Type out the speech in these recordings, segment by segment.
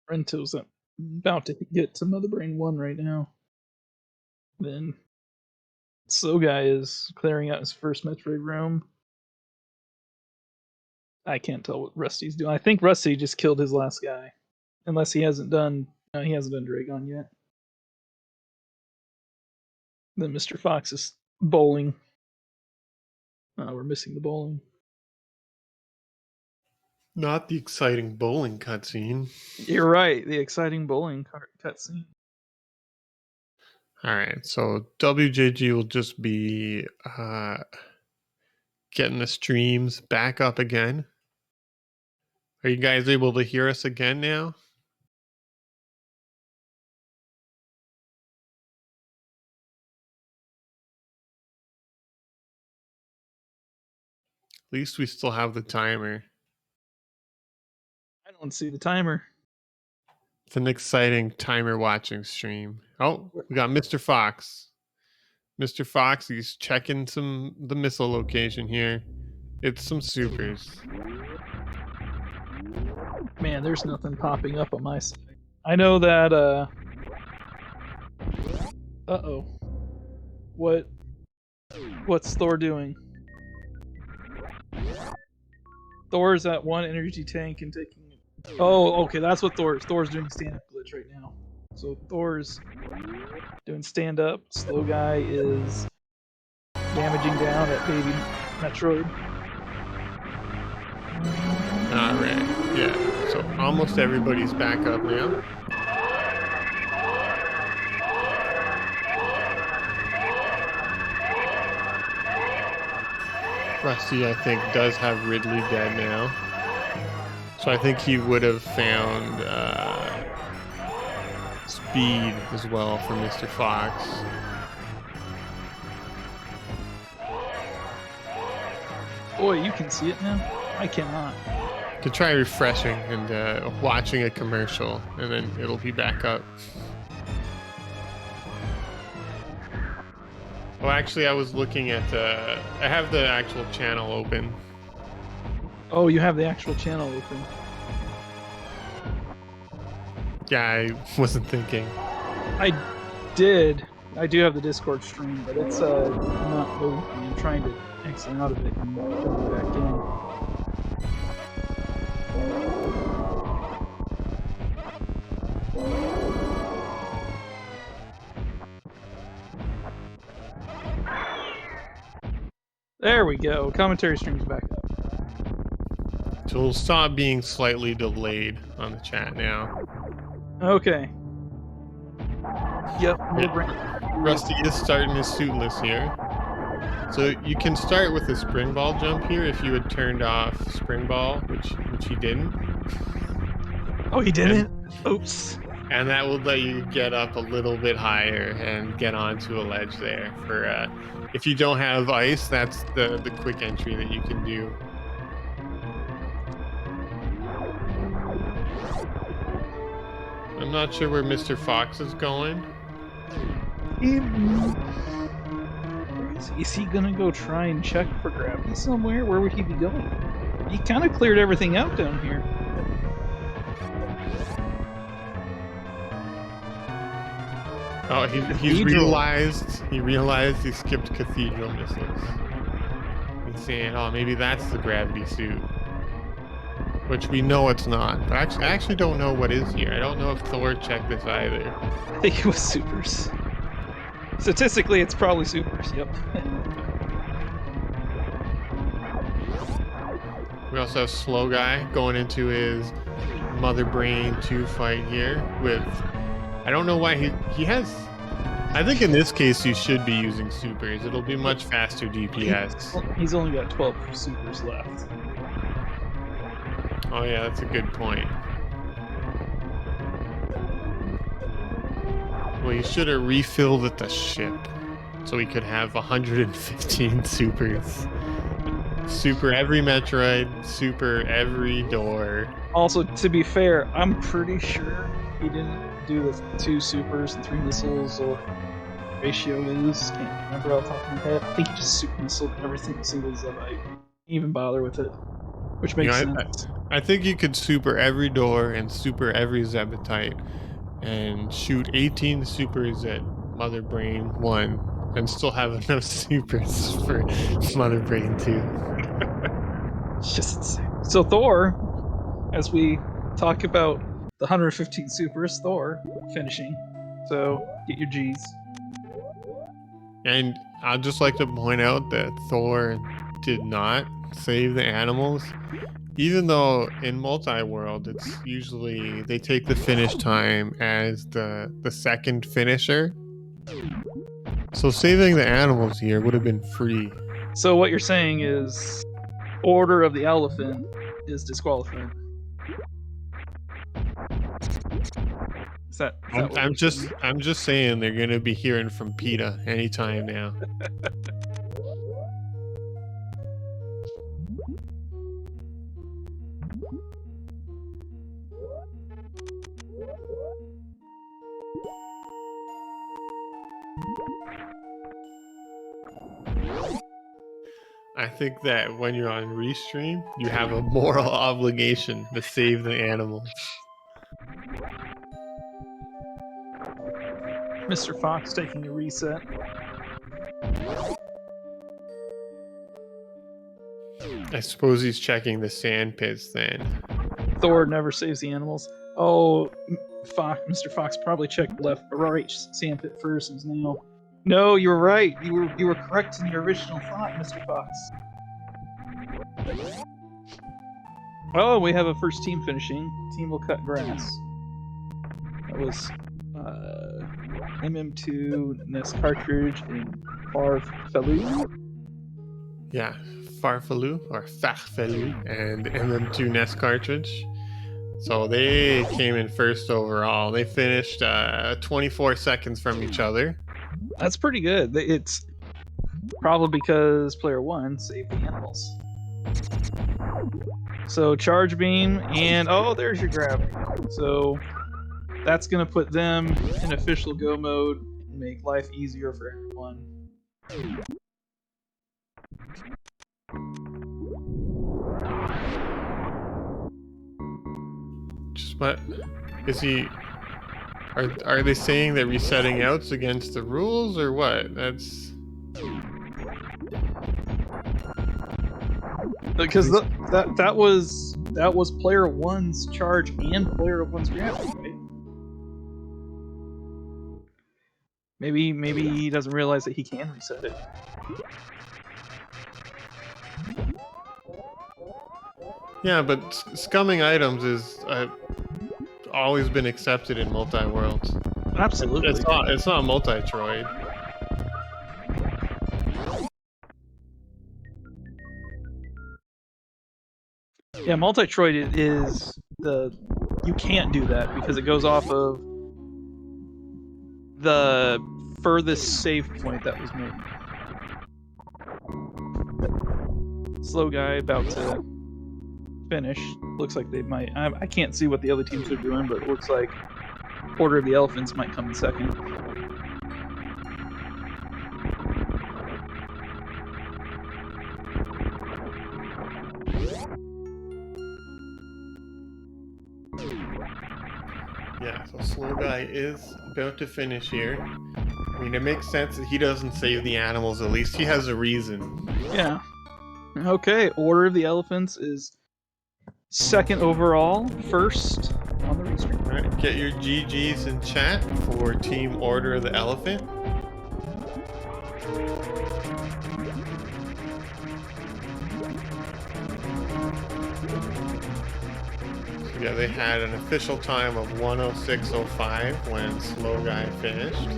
Rento's about to get to Mother Brain 1 right now. Then Slow Guy is clearing out his first Metroid room. I can't tell what Rusty's doing. I think Rusty just killed his last guy. Unless he hasn't done Dragon yet. Then Mr. Fox is bowling. We're missing the bowling. Not the exciting bowling cutscene. You're right, the exciting bowling cutscene. Alright, so WJG will just be getting the streams back up again. Are you guys able to hear us again now? At least we still have the timer. I don't see the timer. It's an exciting timer watching stream. Oh, we got Mr. Fox. Mr. Fox, he's checking the missile location here. It's some supers. Man, there's nothing popping up on my side. I know that, uh-oh. What's Thor doing? Thor's at one energy tank and taking... Oh, okay, that's what Thor's doing stand-up glitch right now. So Thor's doing stand-up. Slow Guy is damaging down at baby Metroid. Alright, yeah. So almost everybody's back up now. Rusty, I think, does have Ridley dead now. So I think he would have found speed as well for Mr. Fox. Boy, you can see it now? I cannot. You could try refreshing and watching a commercial, and then it'll be back up. Well, actually, I was looking at... I have the actual channel open. Oh, you have the actual channel open. Yeah, I wasn't thinking. I do have the Discord stream, but it's not loading. I'm trying to exit out of it and go back in. There we go. Commentary stream's back up. So we'll stop being slightly delayed on the chat now. Okay. Yep. Yeah. Rusty is starting his suitless here. So you can start with a spring ball jump here if you had turned off spring ball, which he didn't. Oh, he didn't? Oops. And that will let you get up a little bit higher and get onto a ledge there. For if you don't have ice, that's the quick entry that you can do. I'm not sure where Mr. Fox is going. Is he gonna go try and check for gravity somewhere? Where would he be going? He kind of cleared everything out down here. Oh, he realized he skipped cathedral missiles. He's saying, oh, maybe that's the gravity suit. Which we know it's not. But I actually don't know what is here. I don't know if Thor checked this either. I think it was supers. Statistically, it's probably supers, yep. We also have Slow Guy going into his Mother Brain 2 fight here with... I don't know why he has... I think in this case you should be using supers. It'll be much faster DPS. He's only got 12 supers left. Oh yeah, that's a good point. Well, you should have refilled at the ship so we could have 115 supers. Super every Metroid, super every door. Also, to be fair, I'm pretty sure he didn't do the 2 supers and 3 missiles, or ratio is. Can't remember off the top of my head. I think he just super missiled everything single Zevite. Didn't even bother with it, which makes sense. I think you could super every door and super every Zebetite and shoot 18 supers at Mother Brain 1 and still have enough supers for Mother Brain 2. It's just insane. So Thor, as we talk about the 115 supers, Thor finishing. So get your G's. And I'd just like to point out that Thor did not save the animals. Even though in Multiworld, it's usually they take the finish time as the second finisher. So saving the animals here would have been free. So what you're saying is Order of the Elephant is disqualified. Is that what I'm you're saying? just saying they're gonna be hearing from PETA anytime now. I think that when you're on Restream, you have a moral obligation to save the animals. Mr. Fox taking a reset. I suppose he's checking the sand pits then. Thor never saves the animals. Oh, Mr. Fox probably checked left or right sandpit first and is now. No, you were right. You were correct in your original thought, Mr. Fox. Oh, we have a first team finishing. Team will cut grass. That was MM2 Nest cartridge and Farfelu. Yeah, Farfelu or Farfelu and MM2 Nest cartridge. So they came in first overall. They finished 24 seconds from each other. That's pretty good. It's probably because player 1 saved the animals. So charge beam and oh, there's your gravity. So that's gonna put them in official go mode and make life easier for everyone. Just what is he? Are they saying that resetting out's against the rules or what? That's because that was player 1's charge and player 1's gravity, right? Maybe he doesn't realize that he can reset it. yeah, but scumming items is always been accepted in Multiworld. Absolutely. It's not Multi-Troid. Yeah, Multitroid is you can't do that because it goes off of the furthest save point that was made. Slow guy about to finish. Looks like they might. I can't see what the other teams are doing, but it looks like Order of the Elephants might come in second. Yeah, so Slow Guy is about to finish here. I mean, it makes sense that he doesn't save the animals. At least he has a reason. Yeah. Okay, Order of the Elephants is second overall, first on the restream. All right, get your GGs in chat for Team Order of the Elephant. So yeah, they had an official time of 1:06:05 when Slow Guy finished.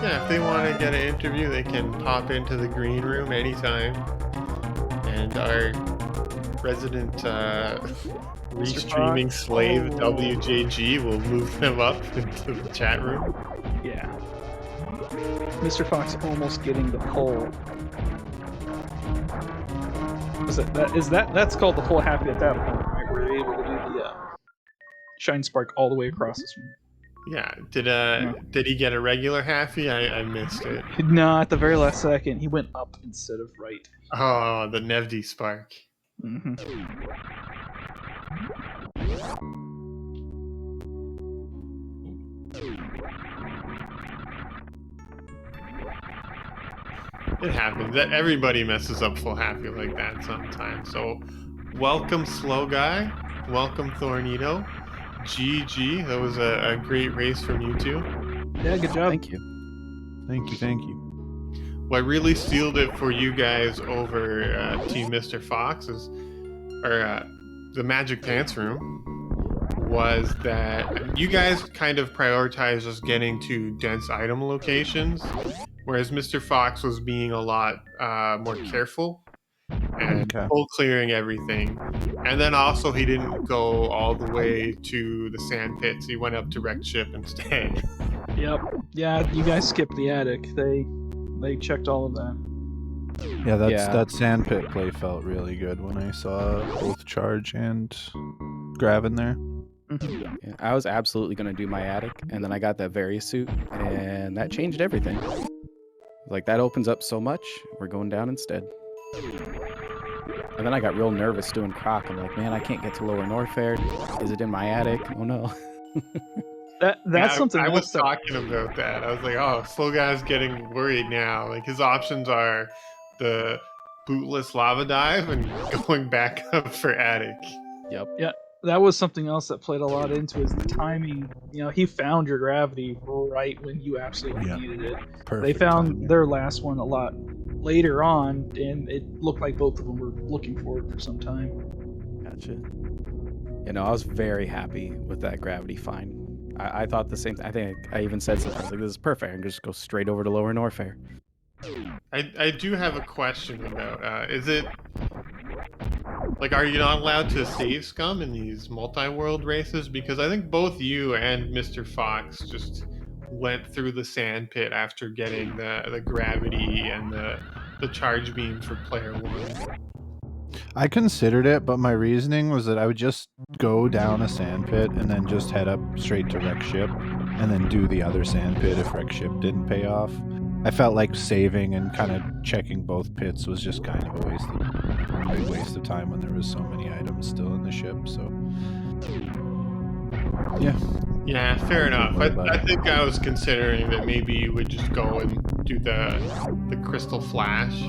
Yeah, if they want to get an interview, they can pop into the green room anytime. And our resident restreaming slave, WJG, will move them up into the chat room. Yeah. Mr. Fox almost getting the pole. That's called the full happy at that point, right? We're able to do the Shine Spark all the way across this room. Yeah. Did he get a regular halfie? I missed it. No, at the very last second, he went up instead of right. Oh, the Nevdi spark. Mm-hmm. It happens. That everybody messes up full halfie like that sometimes. So, welcome, Slow Guy. Welcome, Thornito. GG. That was a great race from you two. Yeah, good job. Thank you. Thank you. What really sealed it for you guys over Team Mr. Fox or the Magic Pants Room was that you guys kind of prioritized just getting to dense item locations, whereas Mr. Fox was being a lot more careful and full clearing everything. And then also he didn't go all the way to the sand pits. He went up to wrecked ship instead. Yep. Yeah, you guys skipped the attic. They checked all of that. Yeah, that sand pit play felt really good when I saw both Charge and Grav in there. Yeah, I was absolutely going to do my attic, and then I got that Varia suit, and that changed everything. Like, that opens up so much, we're going down instead. And then I got real nervous doing Croc. I'm like, man, I can't get to Lower Norfair. Is it in my attic? Oh no. That's something I else was talking about that. I was like, oh, Slow Guy's getting worried now. Like, his options are the bootless lava dive and going back up for attic. Yep. Yeah, that was something else that played a lot into is the timing. You know, he found your gravity right when you absolutely needed it. Perfect They found timing. their last one a lot later on, and it looked like both of them were looking for it for some time. Gotcha. You know, I was very happy with that gravity find. I thought the same thing. I think I even said something. I was like, this is perfect. I can just go straight over to Lower Norfair. I do have a question about, is it, like, are you not allowed to save scum in these multi-world races? Because I think both you and Mr. Fox just went through the sand pit after getting the gravity and the charge beam for player one. I considered it, but my reasoning was that I would just go down a sand pit and then just head up straight to wreck ship and then do the other sand pit if wreck ship didn't pay off. I felt like saving and kind of checking both pits was just kind of a big waste of time when there was so many items still in the ship. So yeah, fair enough. I think I was considering that maybe you would just go and do the crystal flash.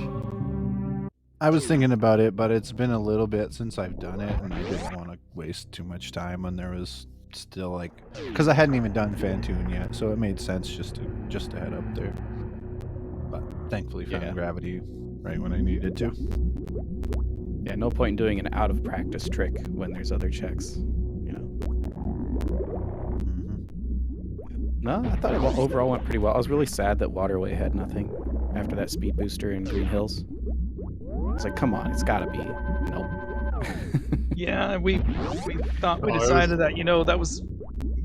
I was thinking about it, but it's been a little bit since I've done it, and I didn't want to waste too much time when there was still like, because I hadn't even done Fantoon yet, so it made sense just to head up there. But thankfully found gravity right when I needed to. Yeah, no point in doing an out of practice trick when there's other checks. You know. No, I thought it overall went pretty well. I was really sad that Waterway had nothing after that speed booster in Green Hills. It's like, come on, it's gotta be. Nope. Yeah, we thought we decided that, you know, that was,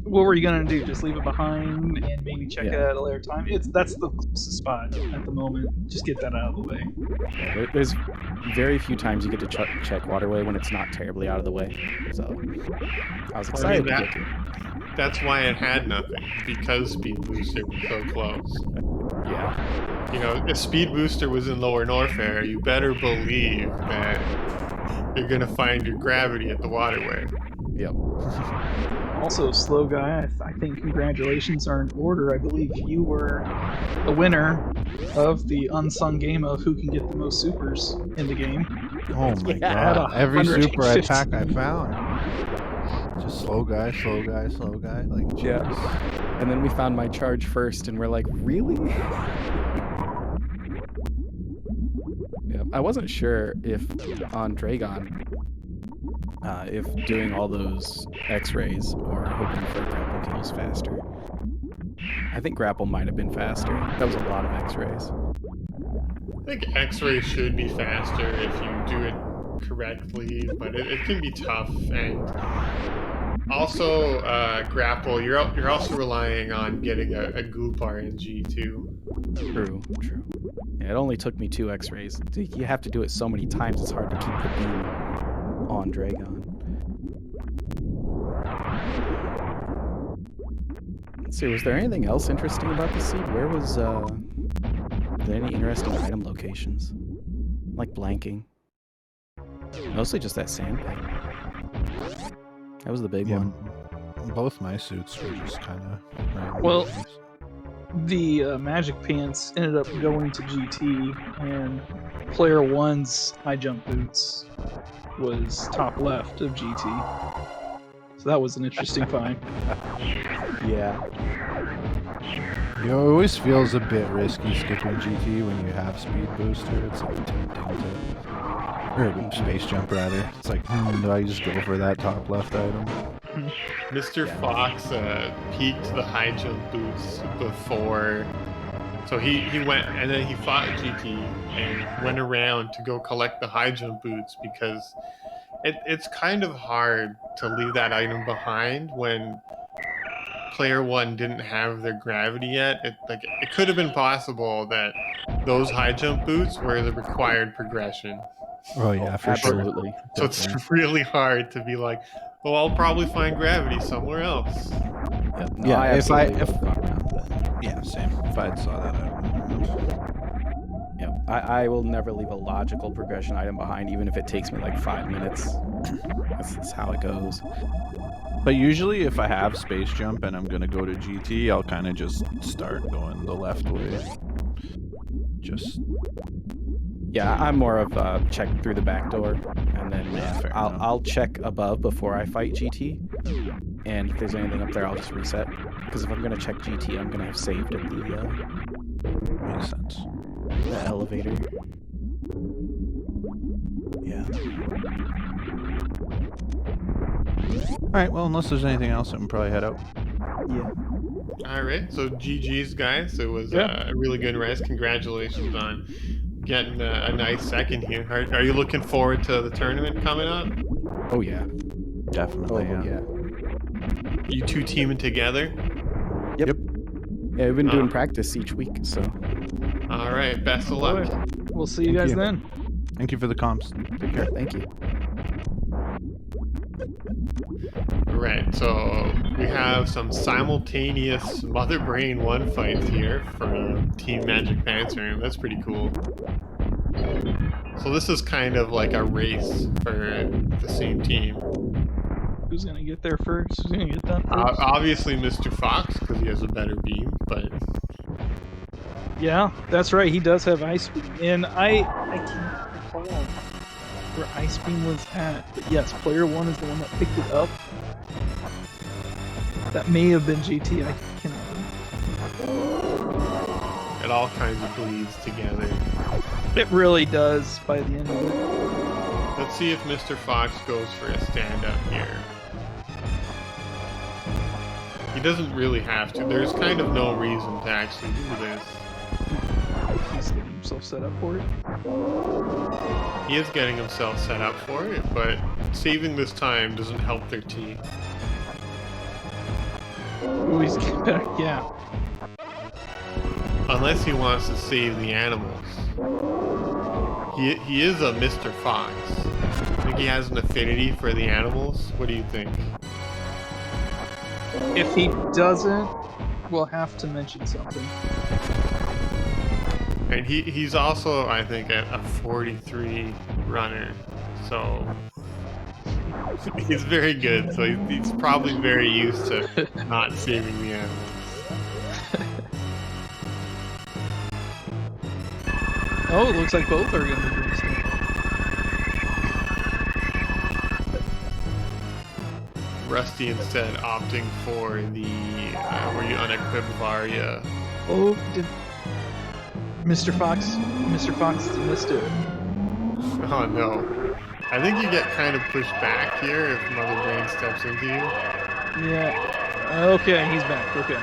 what were you gonna do? Just leave it behind and maybe check it at a later time? That's the closest spot at the moment. Just get that out of the way. Yeah, there's very few times you get to check Waterway when it's not terribly out of the way. So I was excited to get to it. That's why it had nothing, because Speed Booster was so close. Yeah. You know, if Speed Booster was in Lower Norfair, you better believe that you're gonna find your gravity at the Waterway. Yep. Also, Slow Guy, I think congratulations are in order. I believe you were the winner of the unsung game of who can get the most supers in the game. Oh my god, every super attack I found. Just slow guy, like Jesus. Yeah. And then we found my charge first, and we're like, really? Yeah, I wasn't sure if on Dragon, if doing all those X-rays or hoping for grapple kills faster. I think grapple might have been faster. That was a lot of X-rays. I think X-rays should be faster if you do it correctly, but it can be tough. And also, grapple, you're also relying on getting a goop RNG too. True. Yeah, it only took me 2 X-rays. You have to do it so many times, it's hard to keep the beam on Dragon. Let's see, was there anything else interesting about the seed? Where was, were there any interesting item locations? Like blanking. Mostly just that sand pit. That was the big Yeah, one. both my suits were just kind of. Well, the Magic Pants ended up going to GT, and player one's high jump boots was top left of GT. So that was an interesting find. Yeah. It always feels a bit risky skipping GT when you have speed booster. It's like tempting to, or space jump rather. It's like, do I just go for that top left item? Mr. Fox peaked the high jump boots before, so he went and then he fought GT and went around to go collect the high jump boots because it's kind of hard to leave that item behind when player one didn't have their gravity yet. It could have been possible that those high jump boots were the required progression. Oh yeah, for Absolutely. sure. So it's really hard to be like, well, I'll probably find gravity somewhere else. Yep. No, Yeah, I if I- absolutely if- would have gone around that. Yeah, same. If I saw that item. Yep. I will never leave a logical progression item behind, even if it takes me like 5 minutes. That's how it goes. But usually, if I have space jump and I'm gonna go to GT, I'll kind of just start going the left way. Just Yeah, I'm more of check through the back door, and then Yeah, fair enough. I'll check above before I fight GT. And if there's anything up there, I'll just reset. Because if I'm gonna check GT, I'm gonna have saved at makes sense. the elevator. Yeah. All right. Well, unless there's anything else, I can probably head out. Yeah. All right, so GG's guys. It was Yeah. a really good race. Congratulations on getting a nice second here. Are you looking forward to the tournament coming up? Oh yeah. Definitely. Oh yeah. You two teaming together? Yeah, we've been doing practice each week, so. All right, best of luck. We'll see you Thank guys you. then. Thank you for the comps. Take care. Thank you. Right, so we have some simultaneous Mother Brain 1 fights here from Team Magic Panther. That's pretty cool. So this is kind of like a race for the same team. Who's gonna get there first? Who's gonna get done first? Obviously Mr. Fox, because he has a better beam, but Yeah, that's right. He does have Ice Beam, and I can't recall where Ice Beam was at. But yes, player one is the one that picked it up. That may have been GT. I cannot remember. it all kinds of bleeds together. It really does by the end of it. Let's see if Mr. Fox goes for a stand-up here. He doesn't really have to. There's kind of no reason to actually do this. He's getting himself set up for it. He is getting himself set up for it, but saving this time doesn't help their team. Oh, he's getting better. Yeah. Unless he wants to save the animals. He is a Mr. Fox. I think he has an affinity for the animals. What do you think? If he doesn't, we'll have to mention something. And he's also, I think, a 43 runner. So he's very good. So he's probably very used to not saving the animals. Oh, it looks like both are going to be doing stuff. Rusty instead opting for the where you unequip Varia. Oh, did Mr. Fox missed it. Oh no. I think you get kind of pushed back here if Mother Brain steps into you. Yeah. Okay, he's back. Okay.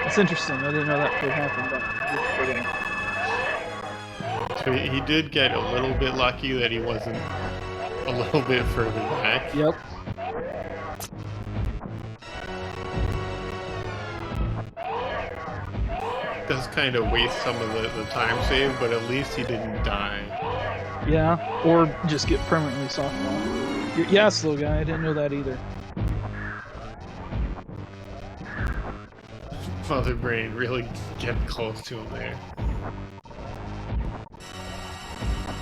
That's interesting. I didn't know that could happen, but good for him. So he did get a little bit lucky that he wasn't a little bit further back. Yep. Does kind of waste some of the time save, but at least he didn't die. Yeah, or just get permanently softball. Yeah, slow guy. I didn't know that either. Mother Brain really getting close to him there.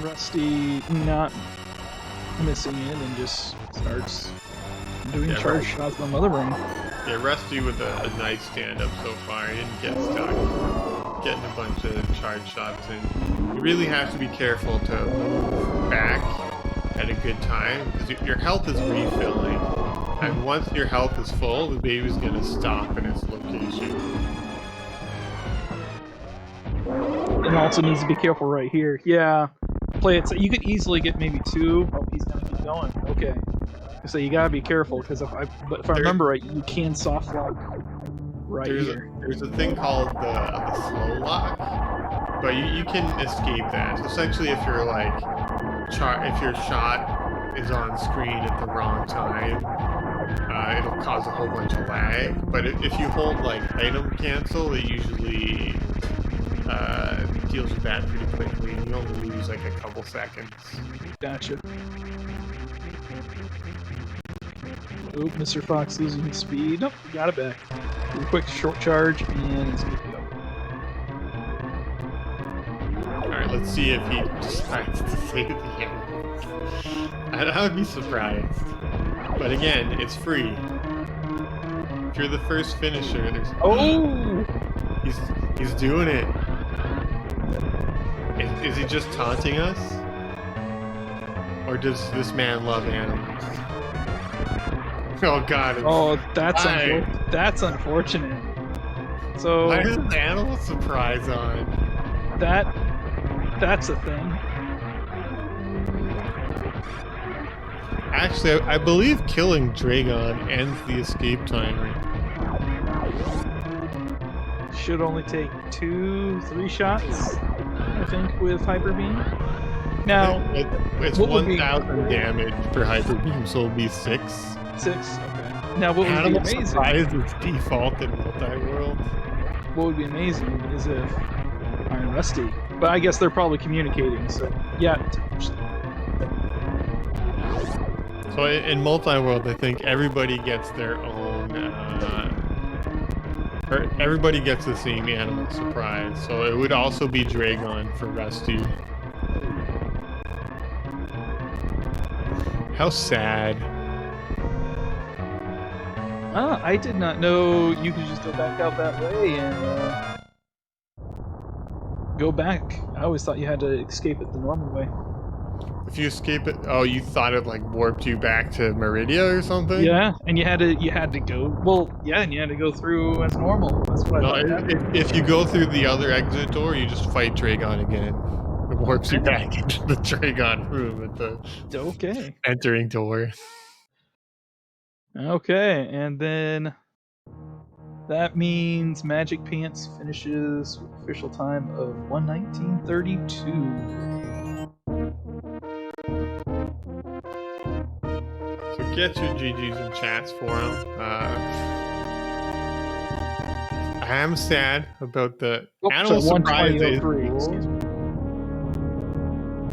Rusty not missing it and just starts doing charge shots on Mother Brain. Yeah, Rusty with a nice stand-up so far. He didn't get stuck. Getting a bunch of charge shots in. You really have to be careful to move back at a good time, because your health is refilling. And once your health is full, the baby's going to stop in its location. And also needs to be careful right here. Yeah, play it so you could easily get maybe 2. Oh, he's gonna keep going. Okay, so you gotta be careful because if I remember right, you can soft lock right here. There's a thing called the slow lock, but you can escape that. So essentially, if you're like if your shot is on screen at the wrong time, it'll cause a whole bunch of lag. But if you hold like item cancel, it usually deals with that pretty quickly. You only lose like a couple seconds. Gotcha. Oh, Mr. Fox losing his speed. Nope, got it back. Do a quick short charge and it's good to go. Alright, let's see if he decides to save the animals. I would be surprised. But again, it's free. If you're the first finisher, there's... Oh! He's doing it. Is he just taunting us? Or does this man love animals? Oh god. Oh, that's unfortunate. So why is the animal surprise on? That's a thing. Actually, I believe killing Dragon ends the escape timer. Should only take 2-3 shots, I think, with Hyper Beam. Now, it's 1,000 damage per Hyper Beam, so it'll be 6. 6. Okay. Now, what would be amazing? Surprise is default in Multiworld. What would be amazing is if Iron Rusty, but I guess they're probably communicating. So yeah. So in Multiworld, I think everybody gets their own. Or everybody gets the same animal surprise. So it would also be Dragon for Rusty. How sad. I did not know you could just go back out that way and go back. I always thought you had to escape it the normal way. If you escape it, oh, you thought it like warped you back to Meridia or something? Yeah, and you had to go. Well, yeah, and you had to go through as normal. That's what I thought. If you go through the other exit door, you just fight Dragon again. It warps you back into the Dragon room at the entering door. Okay, and then that means Magic Pants finishes with official time of 1:19:32. So get your GGs and chats for him. I am sad about the animal surprises.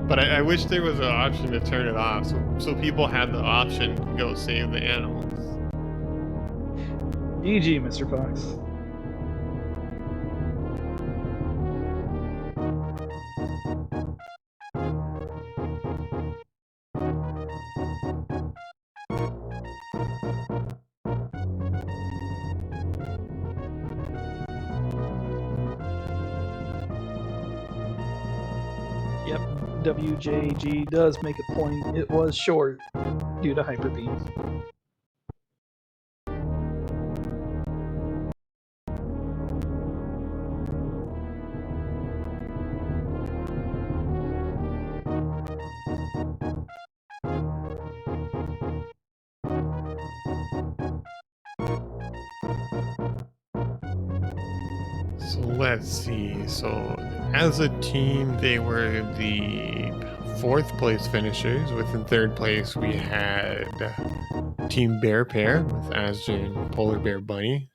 But I wish there was an option to turn it off, so people had the option to go save the animals. GG, Mr. Fox. Yep, WJG does make a point. It was short due to Hyper Beam. So let's see. So as a team, they were the 4th place finishers. Within 3rd place, we had Team Bear Pair with Asja and Polar Bear Bunny.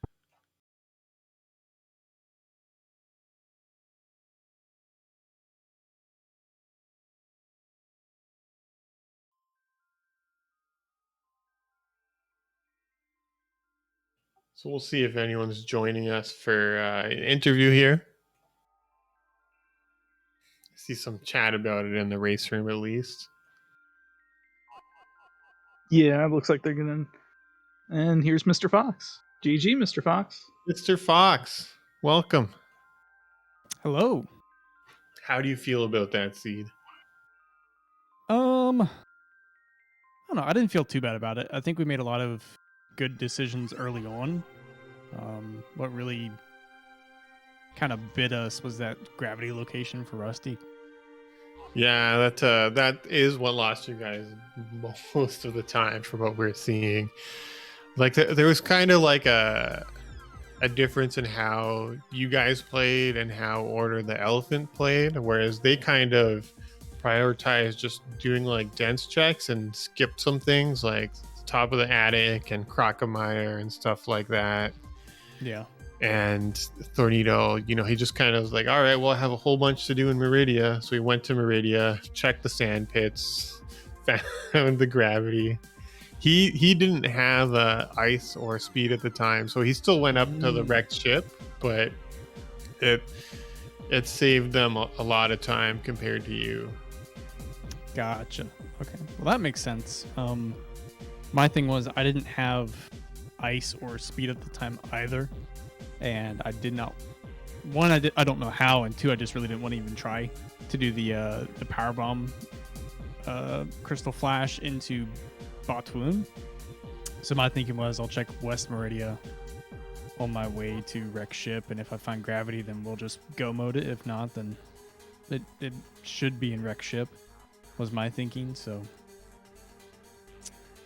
So we'll see if anyone's joining us for an interview here. I see some chat about it in the race room at least. Yeah, it looks like they're gonna. And here's Mr. Fox. GG, Mr. Fox. Mr. Fox, welcome. Hello. How do you feel about that seed? I don't know. I didn't feel too bad about it. I think we made a lot of good decisions early on. What really kind of bit us was that gravity location for Rusty. Yeah, that is what lost you guys most of the time from what we're seeing. Like there was kind of like a difference in how you guys played and how Order the Elephant played, whereas they kind of prioritized just doing like dense checks and skipped some things like top of the attic and Crocomire and stuff like that. Yeah. And Thornito, he just kind of was like, all right, well, I have a whole bunch to do in Meridia. So we went to Meridia, checked the sand pits, found the gravity. He didn't have ice or speed at the time, so he still went up to the wrecked ship, but it saved them a lot of time compared to you. Gotcha. Okay. Well, that makes sense. My thing was I didn't have ice or speed at the time either. And I did not. One, I don't know how, and two, I just really didn't want to even try to do the power bomb crystal flash into Batoon. So my thinking was I'll check West Meridia on my way to wreck ship, and if I find gravity, then we'll just go mode it. If not, then it should be in wreck ship. Was my thinking. So.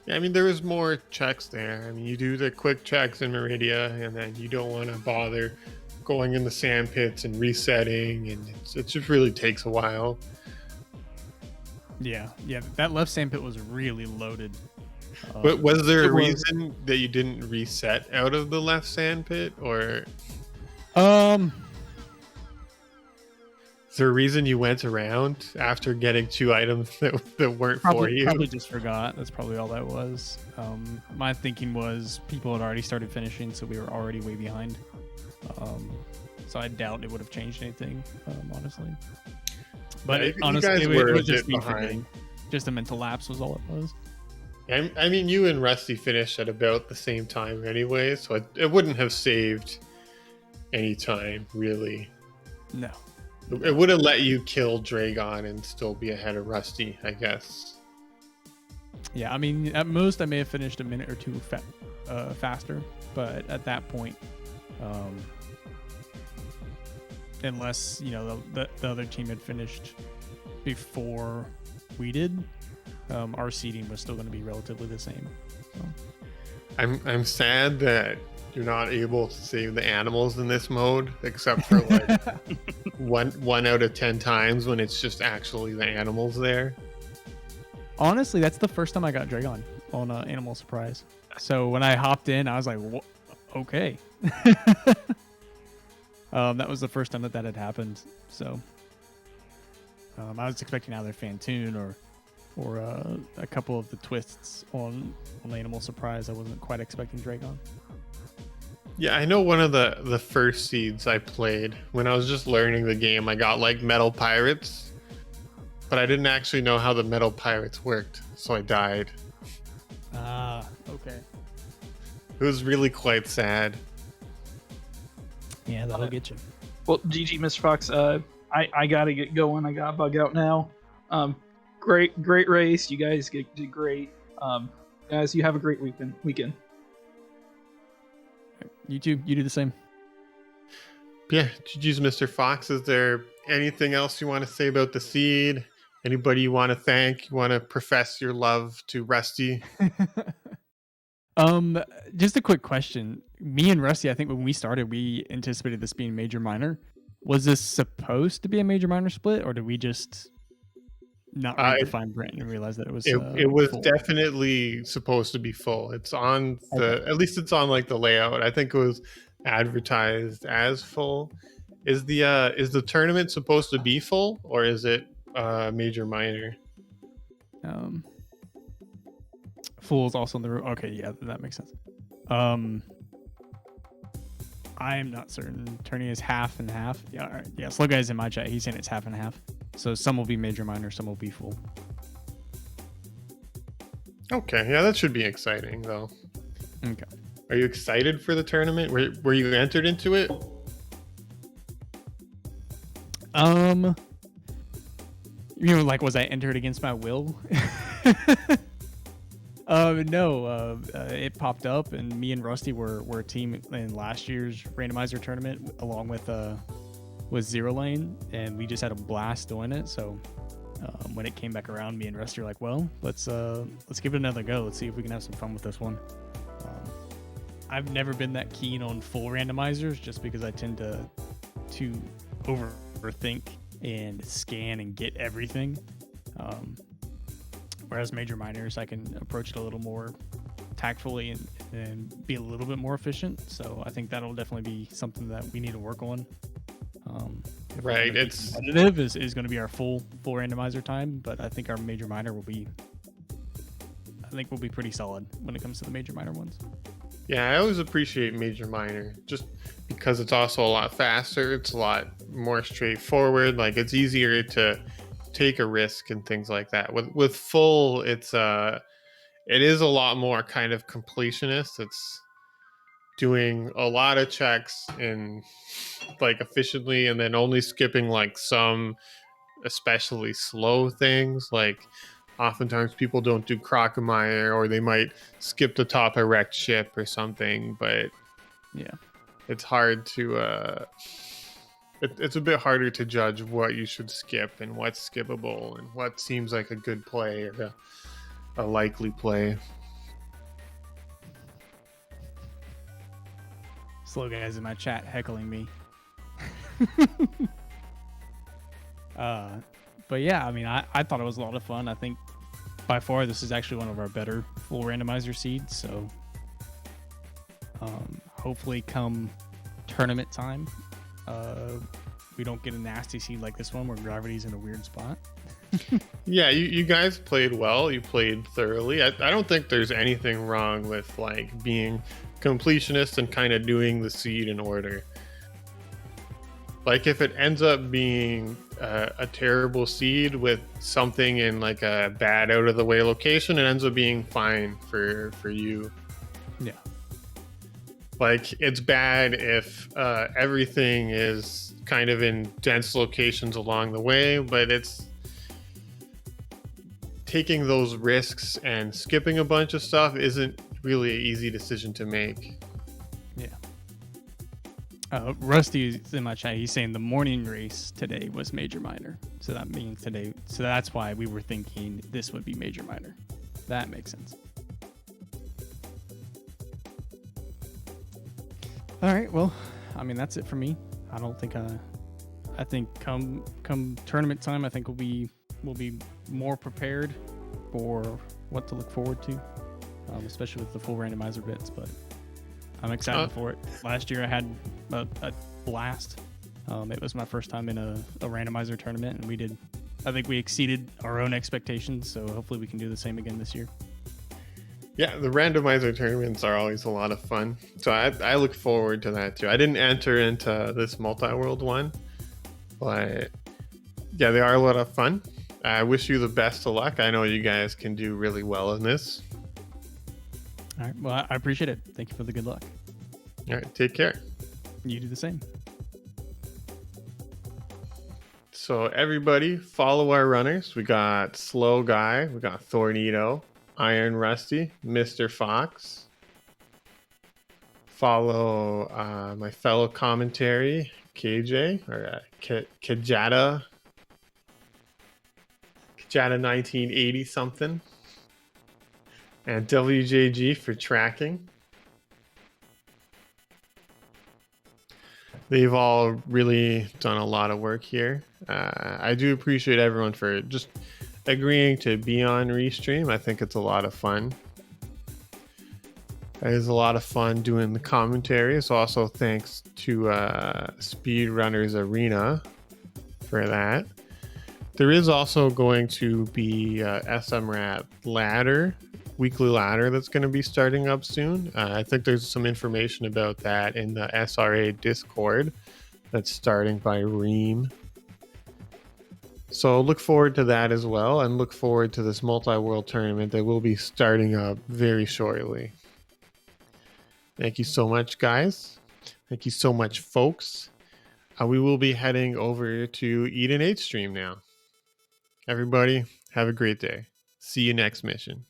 Yeah, I mean, there was more checks there. I mean, you do the quick checks in Meridia, and then you don't want to bother going in the sand pits and resetting, and it just really takes a while. Yeah, that left sand pit was really loaded. But was there a reason that you didn't reset out of the left sand pit, or is there a reason you went around after getting 2 items that weren't for you? Probably just forgot. That's probably all that was. My thinking was people had already started finishing, so we were already way behind. So I doubt it would have changed anything, honestly. But honestly, it was just me forgetting. Just a mental lapse was all it was. I mean, you and Rusty finished at about the same time anyway, so it wouldn't have saved any time, really. No. It would have let you kill Dragon and still be ahead of Rusty, I guess. Yeah, I mean, at most I may have finished a minute or two faster, but at that point, unless the other team had finished before we did, our seeding was still going to be relatively the same. So. I'm sad that you're not able to save the animals in this mode, except for like one out of 10 times when it's just actually the animals there. Honestly, that's the first time I got Dragon on Animal Surprise. So when I hopped in, I was like, okay. That was the first time that had happened. So I was expecting either Fantoon or a couple of the twists on Animal Surprise. I wasn't quite expecting Dragon. Yeah, I know one of the first seeds I played when I was just learning the game, I got like Metal Pirates, but I didn't actually know how the Metal Pirates worked, so I died. Ah, okay. It was really quite sad. Yeah, that'll get you. Well, GG, Mr. Fox. I gotta get going. I got bug out now. Great race. You guys did great. Guys, you have a great weekend. You too. You do the same. Yeah, GG's Mr. Fox. Is there anything else you want to say about the seed? Anybody you want to thank? You want to profess your love to Rusty? Just a quick question. Me and Rusty, I think when we started, we anticipated this being major minor. Was this supposed to be a major minor split, or did we just not read the fine print and realize that it was? It was full? definitely supposed to be full. It's on at least it's on like the layout. I think it was advertised as full. Is the tournament supposed to be full, or is it major minor? Full is also in the room. Okay, yeah, that makes sense. I am not certain. Turning is half and half. Yeah, all right. Yeah, Slow Guy's in my chat. He's saying it's half and half. So some will be major, minor, some will be full. Okay, yeah, that should be exciting though. Okay. Are you excited for the tournament? Were you entered into it? You know, like, was I entered against my will? No. It popped up, and me and Rusty were a team in last year's randomizer tournament, along with Zero Lane, and we just had a blast doing it. So when it came back around, me and Rusty were like, "Well, let's give it another go. Let's see if we can have some fun with this one." I've never been that keen on full randomizers, just because I tend to overthink and scan and get everything. Whereas major minors, I can approach it a little more tactfully and be a little bit more efficient. So I think that'll definitely be something that we need to work on. Right, it's competitive is going to be our full randomizer time, but I think our major minor will be pretty solid when it comes to the major minor ones. Yeah, I always appreciate major minor just because it's also a lot faster. It's a lot more straightforward. Like, it's easier to take a risk and things like that. With full, it is a lot more kind of completionist. It's doing a lot of checks and like efficiently, and then only skipping like some especially slow things. Like, oftentimes people don't do Crocomire, or they might skip the top of wrecked ship or something, but yeah, it's hard to it's a bit harder to judge what you should skip and what's skippable and what seems like a good play or a likely play. Slow Guys in my chat heckling me. But yeah, I mean, I thought it was a lot of fun. I think by far this is actually one of our better full randomizer seeds. So hopefully come tournament time, we don't get a nasty seed like this one where gravity's in a weird spot. Yeah, you guys played well. You played thoroughly. I don't think there's anything wrong with like being completionist and kind of doing the seed in order. Like, if it ends up being a terrible seed with something in like a bad out of the way location, it ends up being fine for you. Yeah. Like, it's bad if everything is kind of in dense locations along the way, but it's taking those risks and skipping a bunch of stuff isn't really an easy decision to make. Yeah. Rusty is in my chat. He's saying the morning race today was major minor. So that means today. So that's why we were thinking this would be major minor. That makes sense. All right. Well, I mean, that's it for me. I don't think I think come tournament time, I think we'll be more prepared for what to look forward to, especially with the full randomizer bits. But I'm excited for it. Last year I had a blast. It was my first time in a randomizer tournament, and I think we exceeded our own expectations. So hopefully we can do the same again this year. Yeah, the randomizer tournaments are always a lot of fun. So I look forward to that too. I didn't enter into this Multiworld one, but yeah, they are a lot of fun. I wish you the best of luck. I know you guys can do really well in this. All right. Well, I appreciate it. Thank you for the good luck. All right, take care. You do the same. So everybody, follow our runners. We got Slow Guy, we got Thornito, Iron Rusty, Mr. Fox. Follow my fellow commentary, KJ, or Kajata 1980 something, and WJG for tracking. They've all really done a lot of work here. I do appreciate everyone for just agreeing to be on Restream. I think it's a lot of fun. It is a lot of fun doing the commentary. So also thanks to Speedrunners Arena for that. There is also going to be SMRAT ladder weekly ladder that's going to be starting up soon. I think there's some information about that in the SRA Discord that's starting by Reem. So look forward to that as well, and look forward to this multi-world tournament that will be starting up very shortly. Thank you so much, guys. Thank you so much, folks. We will be heading over to Eden 8 stream now. Everybody, have a great day. See you next mission.